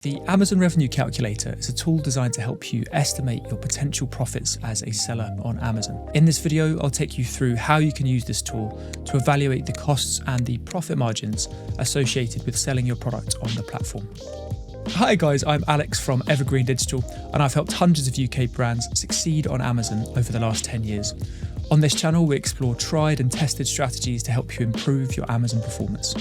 The Amazon Revenue Calculator is a tool designed to help you estimate your potential profits as a seller on Amazon. In this video, I'll take you through how you can use this tool to evaluate the costs and the profit margins associated with selling your product on the platform. Hi guys, I'm Alex from Evergreen Digital, and I've helped hundreds of UK brands succeed on Amazon over the last 10 years. On this channel, we explore tried and tested strategies to help you improve your Amazon performance.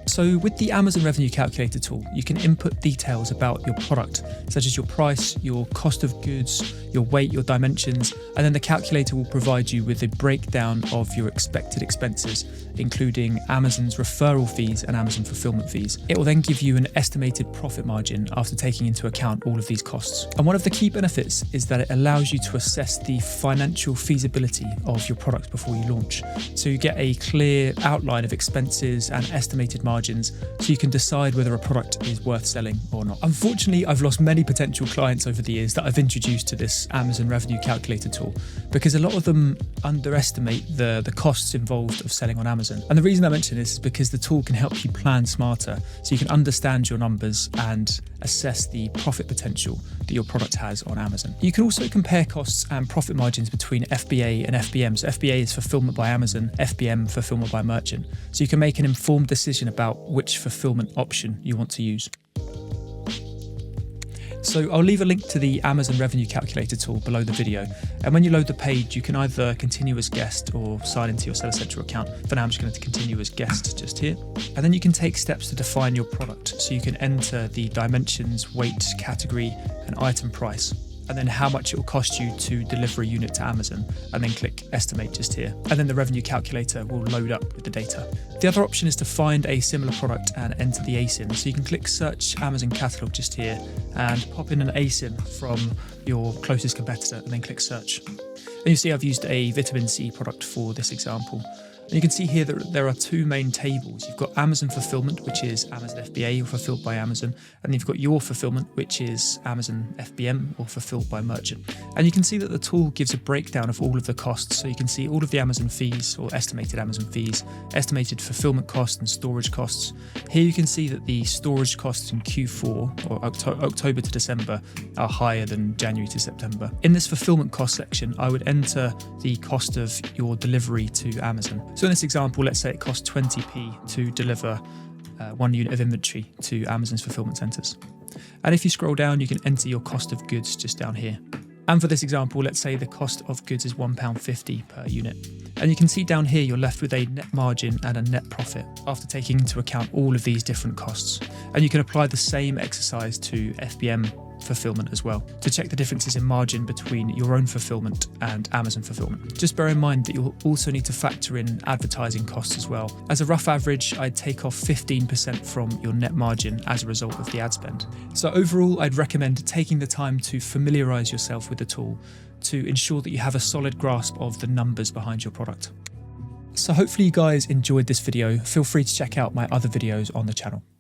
So with the Amazon Revenue Calculator tool, you can input details about your product, such as your price, your cost of goods, your weight, your dimensions, and then the calculator will provide you with a breakdown of your expected expenses, including Amazon's referral fees and Amazon fulfillment fees. It will then give you an estimated profit margin after taking into account all of these costs. And one of the key benefits is that it allows you to assess the financial feasibility of your product before you launch. So you get a clear outline of expenses and estimated margins, so you can decide whether a product is worth selling or not. Unfortunately, I've lost many potential clients over the years that I've introduced to this Amazon Revenue Calculator tool because a lot of them underestimate the costs involved of selling on Amazon. And the reason I mention this is because the tool can help you plan smarter, so you can understand your numbers and assess the profit potential that your product has on Amazon. You can also compare costs and profit margins between FBA and FBM. So FBA is fulfillment by Amazon, FBM fulfillment by merchant. So you can make an informed decision about which fulfillment option you want to use. So I'll leave a link to the Amazon Revenue Calculator tool below the video. And when you load the page, you can either continue as guest or sign into your Seller Central account. For now, I'm just going to continue as guest just here. And then you can take steps to define your product. So you can enter the dimensions, weight, category, and item price, and then how much it will cost you to deliver a unit to Amazon, and then click estimate just here. And then the revenue calculator will load up with the data. The other option is to find a similar product and enter the ASIN. So you can click search Amazon catalog just here and pop in an ASIN from your closest competitor and then click search. And you see I've used a vitamin C product for this example. And you can see here that there are two main tables. You've got Amazon Fulfillment, which is Amazon FBA or fulfilled by Amazon. And you've got Your Fulfillment, which is Amazon FBM or fulfilled by merchant. And you can see that the tool gives a breakdown of all of the costs. So you can see all of the Amazon fees or estimated Amazon fees, estimated fulfillment costs and storage costs. Here you can see that the storage costs in Q4 or October to December are higher than January to September. In this fulfillment cost section, I would enter the cost of your delivery to Amazon. So in this example, let's say it costs 20p to deliver 1 unit of inventory to Amazon's fulfillment centers. And if you scroll down, you can enter your cost of goods just down here. And for this example, let's say the cost of goods is £1.50 per unit. And you can see down here, you're left with a net margin and a net profit after taking into account all of these different costs. And you can apply the same exercise to FBM fulfillment as well to check the differences in margin between your own fulfillment and Amazon fulfillment. Just bear in mind that you'll also need to factor in advertising costs as well. As a rough average, I'd take off 15% from your net margin as a result of the ad spend. So overall, I'd recommend taking the time to familiarize yourself with the tool to ensure that you have a solid grasp of the numbers behind your product. So hopefully you guys enjoyed this video. Feel free to check out my other videos on the channel.